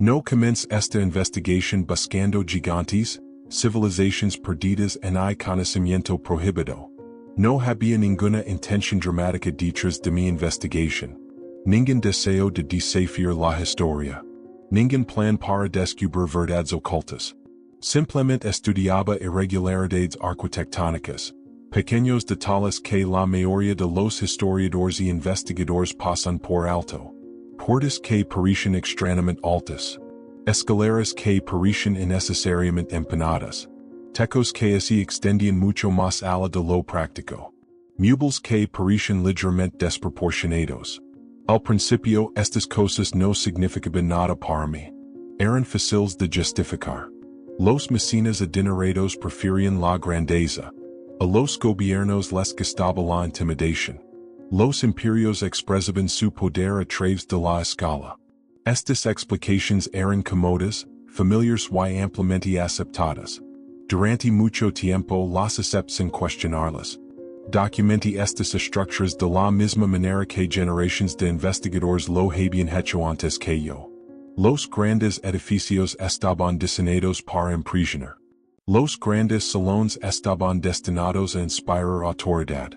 No commence esta investigación buscando gigantes, civilizaciones perdidas en el conocimiento prohibido. No había ninguna intención dramática detrás de mi investigación. Ningún deseo de desafiar la historia. Ningún plan para descubrir verdades ocultas. Simplemente estudiaba irregularidades arquitectónicas, pequeños detalles que la mayoría de los historiadores y investigadores pasan por alto. Puertas que parecen extrañamente altas. Escaleras que parecen innecesariamente empinadas. Tecos que se extendían mucho más allá de lo práctico. Muebles que parecen ligeramente desproporcionados. Al principio estas cosas no significaban nada para mí. Eran fáciles de justificar. Los mecenas adinerados preferían la grandeza. A los gobiernos les gustaba la intimidación. Los imperios expresaban su poder a través de la escala. Estas explicaciones eran cómodas, familiares y ampliamente aceptadas. Durante mucho tiempo las acepté sin cuestionarlas. Documenté estas estructuras de la misma manera que generaciones de investigadores lo habían hecho antes que yo. Los grandes edificios estaban diseñados para impresionar. Los grandes salones estaban destinados a inspirar autoridad.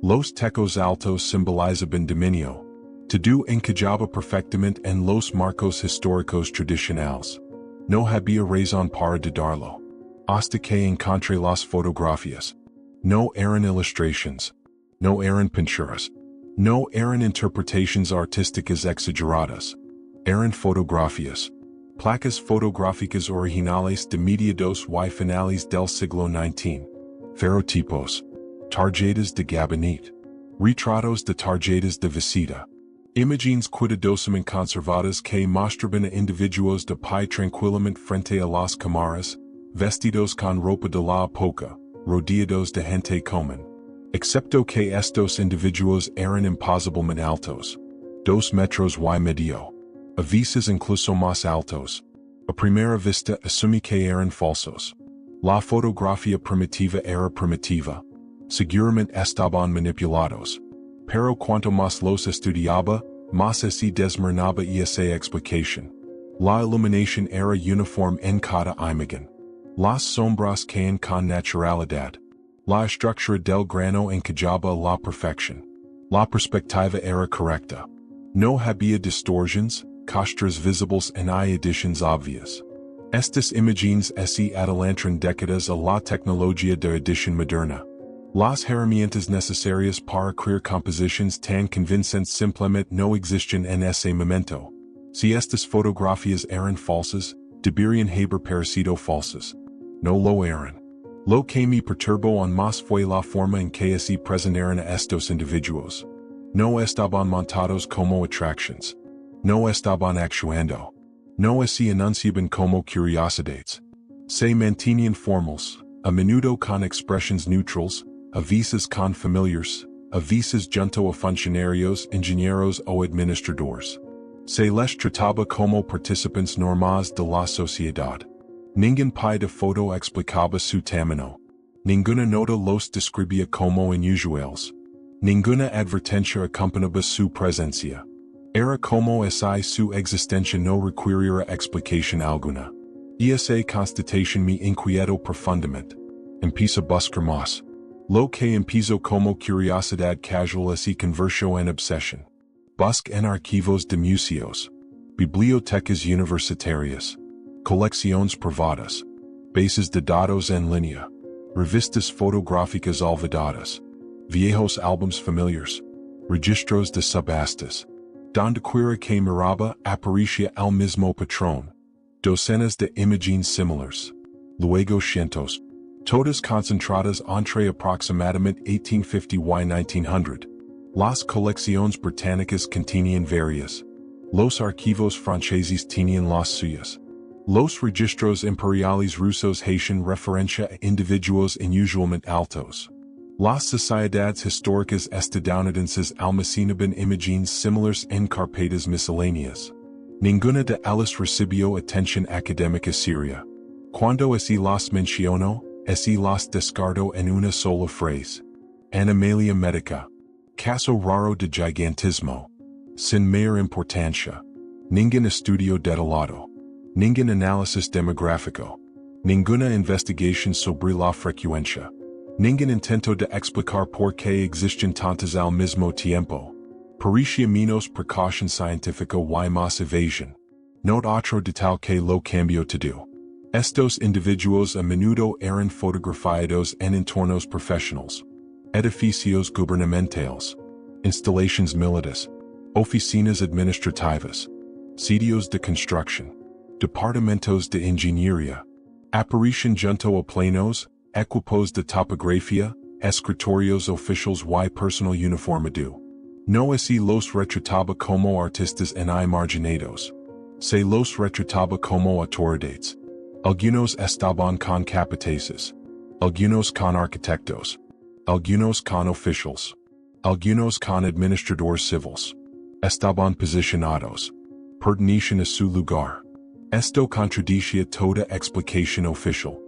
Los techos altos simbolizaban dominio. Todo encajaba perfectamente en los marcos históricos tradicionales. No había razón para dudarlo. Hasta que encontré las fotografías. No eran ilustraciones. No eran pinturas. No eran interpretaciones artísticas exageradas. Eran fotografías. Placas fotográficas originales de mediados y finales del siglo XIX. Ferrotipos. Tarjetas de gabinete. Retratos de tarjetas de visita. Imágenes cuidadosamente conservadas que mostraban a individuos de pie tranquilamente frente a las cámaras, vestidos con ropa de la época, rodeados de gente común. Excepto que estos individuos eran imposiblemente altos. 2 metros y medio. A veces incluso más altos. A primera vista asumí que eran falsos. La fotografía primitiva era primitiva. Seguramente estaban manipulados. Pero cuanto más los estudiaba, más se desmoronaba esa explicación. La iluminación era uniforme en cada imagen. Las sombras caen con naturalidad. La estructura del grano encajaba a la perfección. La perspectiva era correcta. No había distorsiones, costras visibles ni ediciones obvias. Estas imágenes se adelantan décadas a la tecnología de edición moderna. Las herramientas necesarias para crear composiciones tan convincentes simplemente no existen en ese momento. Si estas fotografías eran falsas, deberían haber parecido falsas. No lo eran. Lo que me perturbó aún más fue la forma en que se presentaron a estos individuos. No estaban montados como atracciones. No estaban actuando. No se anunciaban como curiosidades. Se mantenían formales, a menudo con expresiones neutrales, a veces con familiares, a veces junto a funcionarios, ingenieros o administradores. Se les trataba como participantes normales de la sociedad. Ningún pie de foto explicaba su tamaño. Ninguna nota los describía como inusuales. Ninguna advertencia acompañaba su presencia. Era como si su existencia no requiriera explicación alguna. Esa constatación me inquietó profundamente. Empecé a buscar más. Lo que empezó como curiosidad casual se convirtió en obsesión. Busqué en archivos de museos, bibliotecas universitarias, colecciones privadas, bases de datos en línea, revistas fotográficas olvidadas, viejos álbumes familiares, registros de subastas. Donde quiera que miraba aparecía el mismo patrón. Docenas de imágenes similares. Luego cientos. Todas concentradas entre aproximadamente 1850 y 1900. Las colecciones británicas contenían varias. Los archivos franceses tenían las suyas. Los registros imperiales rusos hacían referencia a individuos inusualmente altos. Las sociedades históricas estadounidenses almacenaban imágenes similares en carpetas misceláneas. Ninguna de ellas recibió atención académica seria. Cuando se las mencionó, se las descartó en una sola frase. Anomalía médica. Caso raro de gigantismo. Sin mayor importancia. Ningún estudio detallado. Ningún análisis demográfico. Ninguna investigación sobre la frecuencia. Ningún intento de explicar por qué existen tantas al mismo tiempo. Parecía menos precaución científica y más evasión. Not otro detalle que lo cambio todo. Estos individuos a menudo eran fotografiados en entornos profesionales. Edificios gubernamentales. Instalaciones militares. Oficinas administrativas. Sitios de construcción. Departamentos de ingeniería. Aparecen junto a planos, equipos de topografía, escritorios oficiales y personal uniformado. No así los retrataba como artistas en marginados. Se los retrataba como autoridades. Algunos estaban con capataces. Algunos con arquitectos. Algunos con oficiales. Algunos con administradores civiles. Estaban posicionados. Pertenecen a su lugar. Esto contradice toda explicación oficial.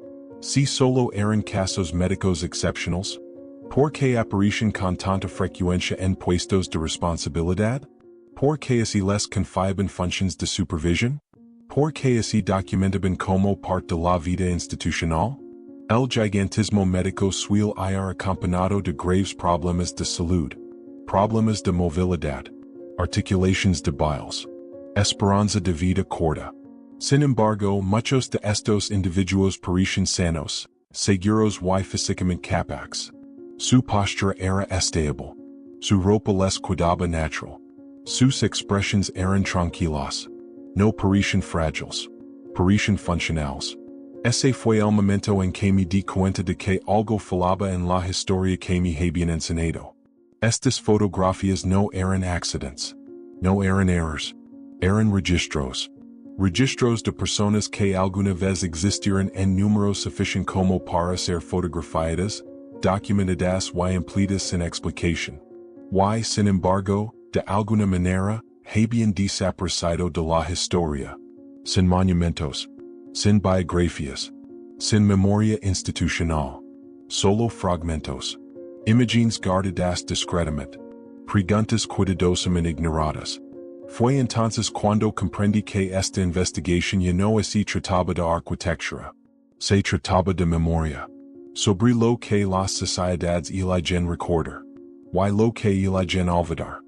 Si solo eran casos médicos excepcionales, ¿por qué aparecen con tanta frecuencia en puestos de responsabilidad? ¿Por qué así les confiaban funciones de supervisión? ¿Por qué así documentaban como parte de la vida institucional? El gigantismo médico suele ir acompañado de graves problemas de salud, problemas de movilidad, articulaciones débiles, esperanza de vida corta. Sin embargo, muchos de estos individuos parecen sanos, seguros y físicamente capaces. Su postura era estable. Su ropa les cuidaba natural. Sus expresiones eran tranquilas. No parecen frágiles. Parecen funcionales. Ese fue el momento en que me di cuenta de que algo fallaba en la historia que me habían enseñado. Estas fotografías no eran accidentes. No eran errors. Eran registros. Registros de personas que alguna vez existieron en número suficiente como para ser fotografiadas, documentadas y empleadas sin explicación. Y, sin embargo, de alguna manera, habían desaparecido de la historia. Sin monumentos. Sin biografías. Sin memoria institucional. Solo fragmentos. Imágenes guardadas discretamente. Preguntas cuidadosamente ignoradas. Fue entonces cuando comprendí que esta investigación ya no se trataba de arquitectura. Se trataba de memoria. Sobre lo que las sociedades eligen recordar. Y lo que eligen olvidar.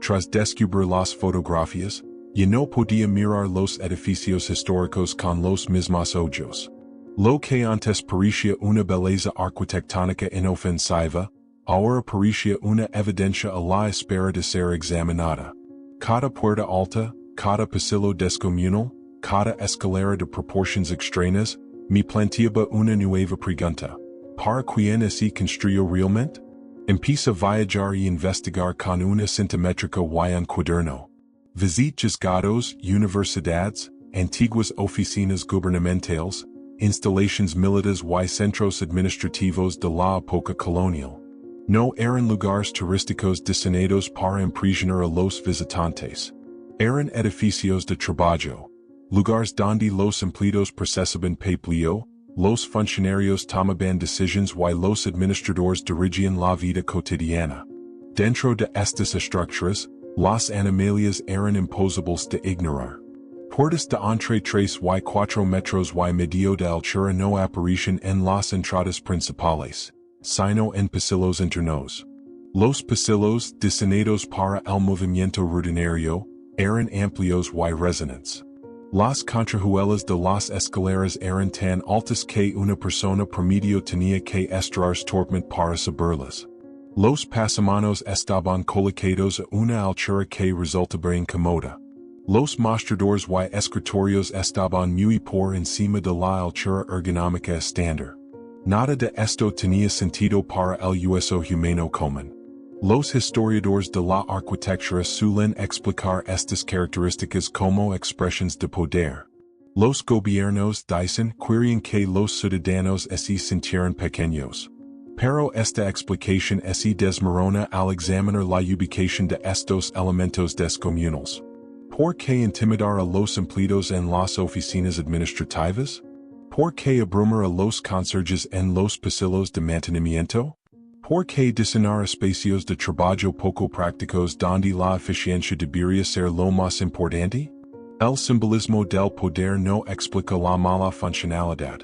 Tras descubrir las fotografías, ya no podía mirar los edificios históricos con los mismos ojos. Lo que antes parecía una belleza arquitectónica inofensiva, ahora parecía una evidencia a la espera de ser examinada. Cada puerta alta, cada pasillo descomunal, cada escalera de proporciones extrañas, me planteaba una nueva pregunta. ¿Para quién así construyó realmente? Empieza a viajar y investigar con una cinta métrica y un cuaderno. Visite juzgados, universidades, antiguas oficinas gubernamentales, instalaciones militares y centros administrativos de la época colonial. No eran lugares turísticos diseñados para impresionar a los visitantes. Eran edificios de trabajo. Lugares donde los empleados procesaban papeleo, los funcionarios tomaban decisiones y los administradores dirigían la vida cotidiana. Dentro de estas estructuras, las anomalías eran imposibles de ignorar. Puertas de entre 3 y 4 metros y medio de altura no aparecen en las entradas principales, sino en pasillos internos. Los pasillos, diseñados para el movimiento rutinario, eran amplios y resonantes. Las contrajuelas de las escaleras eran tan altas que una persona promedio tenía que estirarse torpemente para subirlas. Los pasamanos estaban colocados a una altura que resultaba incómoda. Los mostradores y escritorios estaban muy por encima de la altura ergonómica estándar. Nada de esto tenía sentido para el uso humano común. Los historiadores de la arquitectura suelen explicar estas características como expresiones de poder. Los gobiernos dicen que los ciudadanos se sintieron pequeños. Pero esta explicación se desmorona al examinar la ubicación de estos elementos descomunales. ¿Por qué intimidar a los empleados en las oficinas administrativas? ¿Por qué abrumar a los conserjes en los pasillos de mantenimiento? ¿Por qué diseñar espacios de trabajo poco prácticos donde la eficiencia debería ser lo más importante? El simbolismo del poder no explica la mala funcionalidad.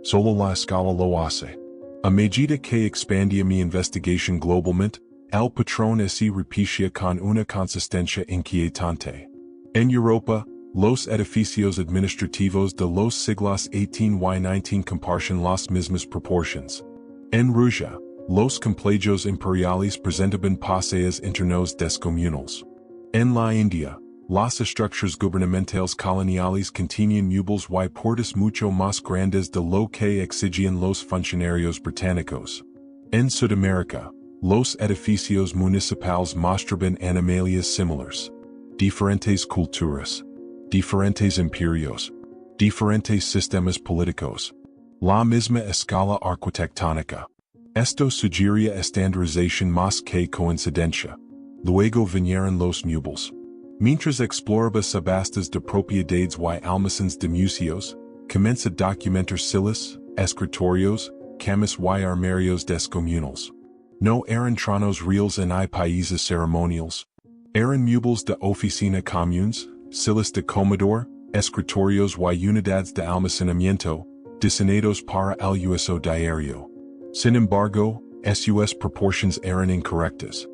Solo la escala lo hace. A medida que expandía mi investigación globalmente, el patrón se repetía con una consistencia inquietante. En Europa, los edificios administrativos de los siglos XVIII y XIX comparten las mismas proporciones. En Rusia, los complejos imperiales presentaban paseos internos descomunales. En la India, las estructuras gubernamentales coloniales contenían muebles y puertas mucho más grandes de lo que exigían los funcionarios británicos. En Sudamérica, los edificios municipales mostraban anomalías similares. Diferentes culturas, diferentes imperios, diferentes sistemas políticos, la misma escala arquitectónica. Esto sugería estandarización más que coincidencia. Luego vinieron los muebles. Mientras exploraba subastas de propiedades y almacenes de museos, comencé a documentar silos, escritorios, camas y armarios descomunales. No eran tronos reales en países ceremoniales. Eran muebles de oficina comunes, silos de comedor, escritorios y unidades de almacenamiento, diseñados para el uso diario. Sin embargo, sus proporciones eran incorrectas.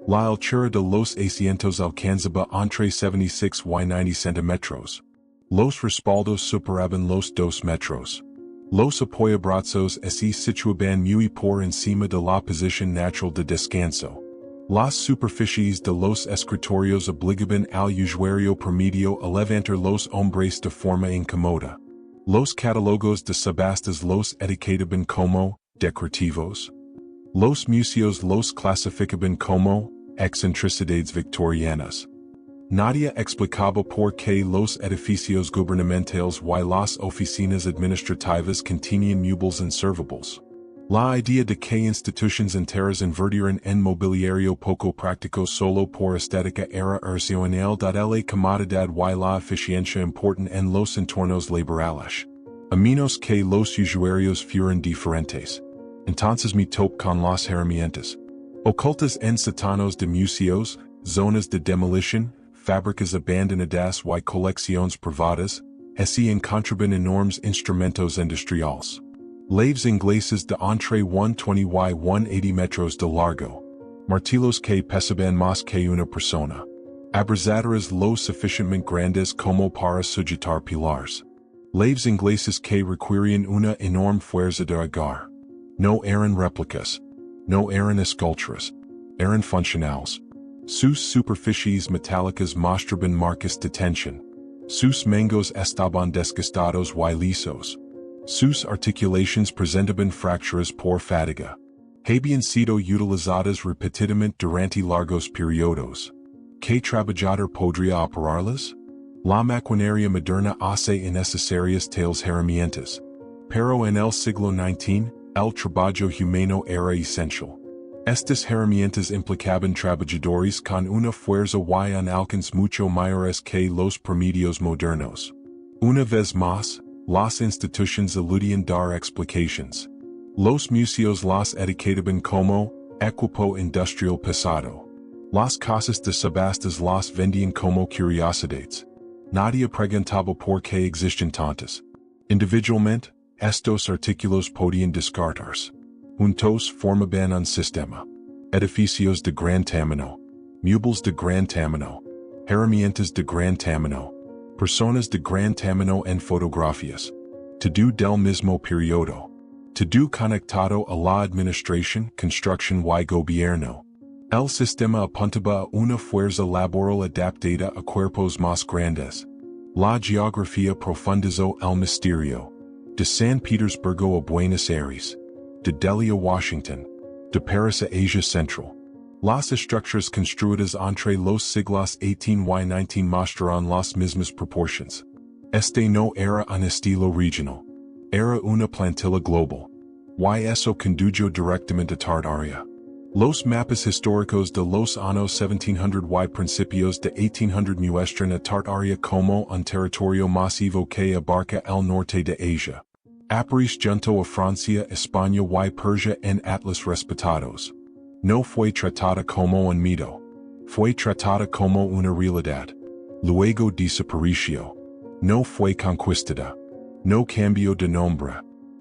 La altura de los asientos alcanzaba entre 76 y 90 centímetros. Los respaldos superaban los 2 metros. Los apoyabrazos se situaban muy por encima de la posición natural de descanso. Las superficies de los escritorios obligaban al usuario promedio a levantar los hombros de forma incómoda. Los catálogos de subastas los etiquetaban como decorativos. Los museos los clasificaban como excentricidades victorianas. Nadie explicaba por qué los edificios gubernamentales y las oficinas administrativas contenían muebles inservibles. La idea de que instituciones enteras invirtieran en mobiliario poco práctico solo por estética era irracional dada la comodidad y la eficiencia importan en los entornos laborales. A menos que los usuarios fueran diferentes. Entonces me topo con las herramientas. Ocultas en sótanos de museos, zonas de demolición, fábricas abandonadas y colecciones privadas, se encontraban enormes instrumentos industriales. Laves ingleses de entre 120 y 180 metros de largo. Martillos que pesaban más que una persona. Abrazaderas lo suficientemente grandes como para sujetar pilares. Laves ingleses que requerían una enorme fuerza de agarre. No eran réplicas. No eran esculturas. Eran funcionales. Sus superficies metálicas mostraban marcas de tensión. Sus mangos estaban desgastados y lisos. Sus articulaciones presentaban fracturas por fatiga. Habían sido utilizadas repetidamente durante largos periodos. ¿Qué trabajador podría operarlas? La maquinaria moderna hace innecesarias tales herramientas. Pero en el siglo XIX, el trabajo humano era esencial. Estas herramientas implicaban trabajadores con una fuerza y un alcance mucho mayores que los promedios modernos. Una vez más, las instituciones eludían dar explicaciones. Los museos las etiquetaban como equipo industrial pesado. Las casas de subastas las vendían como curiosidades. Nadie preguntaba por qué existen tantas. Individualmente, estos artículos podían descartarse. Juntos formaban un sistema. Edificios de gran tamaño. Muebles de gran tamaño. Herramientas de gran tamaño. Personas de gran tamaño en fotografías. Todo del mismo periodo. Todo conectado a la administración, construcción y gobierno. El sistema apuntaba a una fuerza laboral adaptada a cuerpos más grandes. La geografía profundizó el misterio. De San Petersburgo a Buenos Aires. De Delhi a Washington. De Paris a Asia Central. Las estructuras construidas entre los siglos XVIII y XIX mostraron las mismas proporciones. Este no era un estilo regional. Era una plantilla global. Y eso condujo directamente a Tartaria. Los mapas históricos de los años 1700 y principios de 1800 muestran a Tartaria como un territorio masivo que abarca el norte de Asia. Aparece junto a Francia, España y Persia en atlas respetados. No fue tratada como un mito. Fue tratada como una realidad. Luego desapareció. No fue conquistada. No cambio de nombre.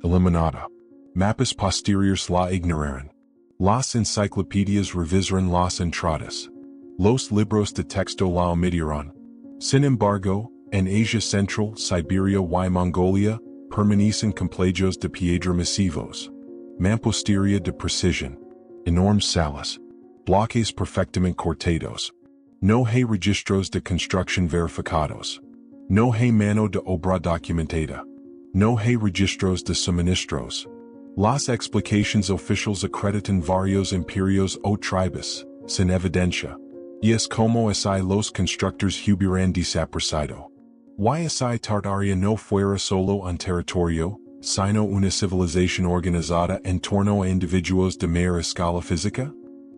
Eliminada. Mapas posteriores la ignoraron. Las enciclopedias revisaron las entradas. Los libros de texto la omitieron. Sin embargo, en Asia Central, Siberia y Mongolia, permanecen complejos de piedra masivos. Mampostería de precisión. Enormes salas. Bloques perfectamente cortados. No hay registros de construcción verificados. No hay mano de obra documentada. No hay registros de suministros. Las explicaciones oficiales acreditan varios imperios o tribus, sin evidencia. Y es como si los constructores hubieran desaparecido. Y si Tartaria no fuera solo un territorio, sino una civilización organizada en torno a individuos de mayor escala física?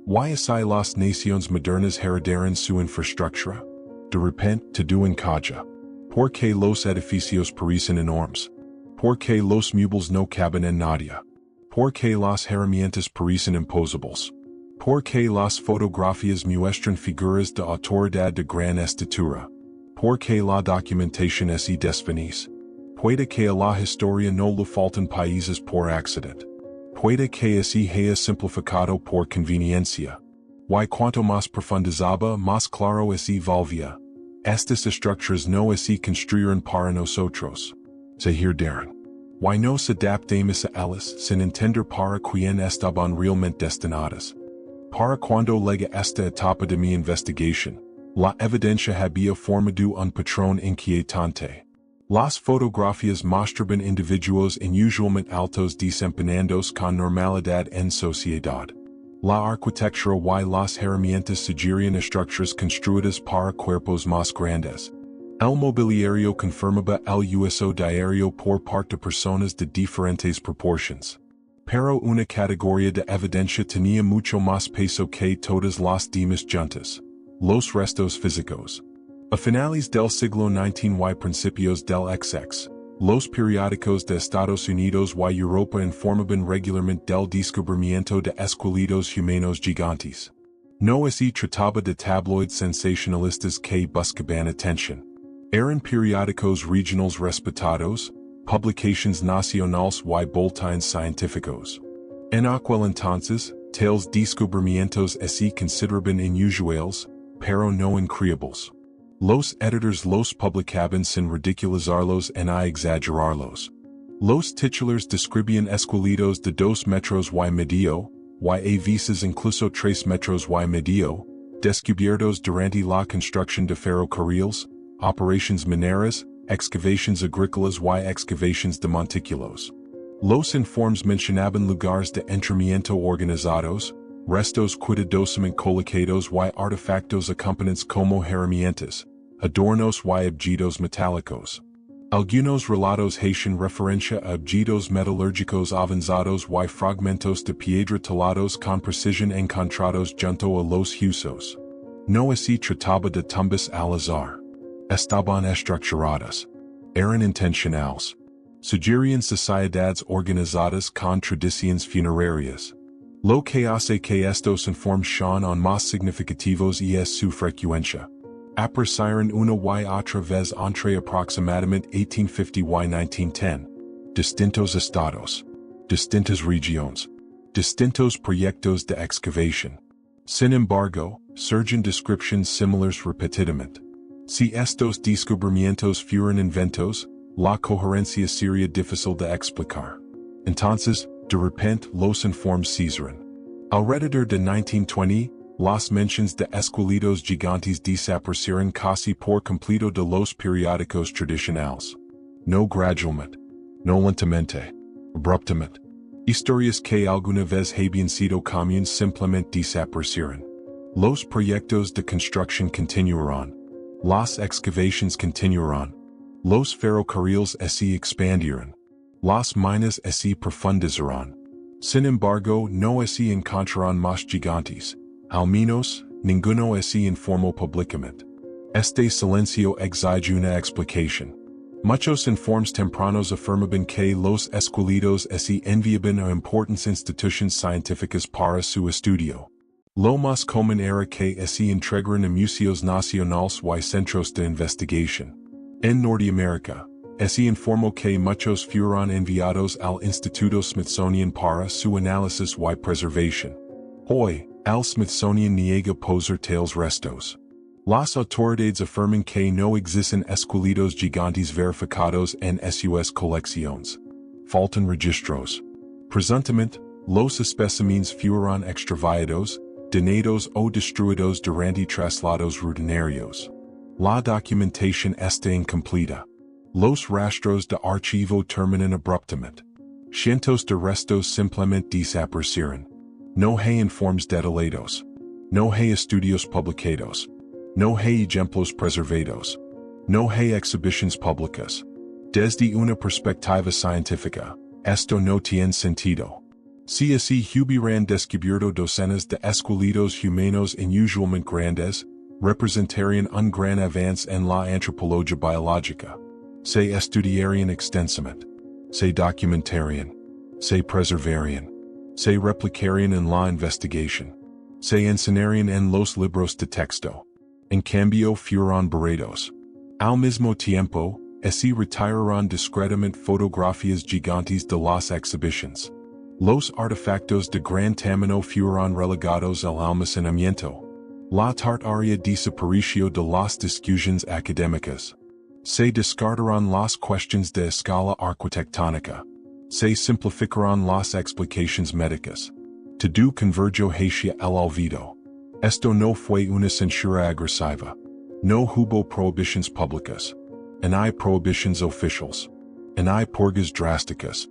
Y si las naciones modernas heredaron su infraestructura? De repente, todo encaja. ¿Por qué los edificios parecen enormes? ¿Por qué los muebles no caben en nadie? ¿Por qué las herramientas parecen imposibles? ¿Por qué las fotografías muestran figuras de autoridad de gran estatura? ¿Por qué la documentación es desvenida? Puede que a la historia no le faltan países por accidente. Puede que se haya simplificado por conveniencia. Y cuanto más profundizaba, más claro se volvía. Estas estructuras no se construyeron para nosotros. Se herdaron. Y nos adaptamos a ellas sin entender para quién estaban realmente destinadas. Para cuando llega esta etapa de mi investigación, la evidencia había formado un patrón inquietante. Las fotografías mostraban individuos inusualmente altos desempeñando con normalidad en sociedad. La arquitectura y las herramientas sugerían estructuras construidas para cuerpos más grandes. El mobiliario confirmaba el uso diario por parte de personas de diferentes proporciones. Pero una categoría de evidencia tenía mucho más peso que todas las demás juntas. Los restos físicos. A finales del siglo XIX y principios del XX, los periódicos de Estados Unidos y Europa informaban regularmente del descubrimiento de esqueletos humanos gigantes. No se trataba de tabloids sensacionalistas que buscaban atención. Eran periódicos regionales respetados, publicaciones nacionales y boletines científicos. En aquel entonces, tales descubrimientos se consideraban inusuales, pero no increíbles. Los editores los publicaban sin ridiculizarlos ni exagerarlos. Los titulares describían esqueletos de 2 metros y medio, y a veces incluso 3 metros y medio, descubiertos durante la construcción de ferrocarriles, operaciones mineras, excavaciones agrícolas y excavaciones de montículos. Los informes mencionaban lugares de enterramiento organizados, restos cuidadosamente colocados y artefactos acompañantes como herramientas, adornos y objetos metálicos. Algunos relatos hacen referencia a objetos metalúrgicos avanzados y fragmentos de piedra talados con precisión encontrados junto a los huesos. No se trataba de tumbas al azar. Estaban estructuradas. Eran intencionales. Sugerían sociedades organizadas con tradiciones funerarias. Lo que hace que estos informes sean aún más significativos es su frecuencia. Aparecieron una y otra vez entre aproximadamente 1850 y 1910. Distintos estados. Distintas regiones. Distintos proyectos de excavación. Sin embargo, surgen descripciones similares repetidamente. Si estos descubrimientos fueron inventos, la coherencia sería difícil de explicar. Entonces, de repente, los informes cesaron. Alrededor de 1920, las menciones de esqueletos gigantes desaparecieron casi por completo de los periódicos tradicionales. No gradualmente. No lentamente. Abruptamente. Historias que alguna vez habían sido comunes simplemente desaparecieron. Los proyectos de construcción continuaron. Las excavaciones continuaron. Los ferrocarriles se expandieron. Las minas se profundizaron. Sin embargo, no se encontraron más gigantes. Al menos, ninguno se informó públicamente. Este silencio exige una explicación. Muchos informes tempranos afirmaban que los esqueletos se enviaban a importantes instituciones científicas para su estudio. Lo más común era que se entregaran a museos nacionales y centros de investigación. En Norteamérica, se informó que muchos fueron enviados al Instituto Smithsonian para su análisis y preservación. Hoy, el Smithsonian niega poseer tales restos. Las autoridades afirman que no existen esqueletos gigantes verificados en sus colecciones. Faltan registros. Presuntamente, los especímenes fueron extraviados, donados o destruidos durante traslados rutinarios. La documentación está incompleta. Los rastros de archivo terminan abruptamente. Cientos de restos simplemente desaparecieron. No hay informes detallados. No hay estudios publicados. No hay ejemplos preservados. No hay exhibiciones públicas. Desde una perspectiva científica, esto no tiene sentido. Si así hubieran descubierto docenas de esqueletos humanos inusualmente grandes, representarían un gran avance en la antropología biológica. Se estudiarían extensamente. Se documentarían. Se preservarían. Se replicarían en la investigación. Se enseñarían en los libros de texto. En cambio fueron borrados. Al mismo tiempo, se retiraron discretamente fotografías gigantes de las exhibiciones. Los artefactos de gran tamaño fueron relegados al almacenamiento. La Tartaria desapareció de las discusiones académicas. Se descartaron las cuestiones de escala arquitectónica. Se simplificaron las explicaciones médicas. Todo convergió hacia el olvido. Esto no fue una censura agresiva. No hubo prohibiciones públicas. No hay prohibiciones oficiales. No hay purgas drásticas.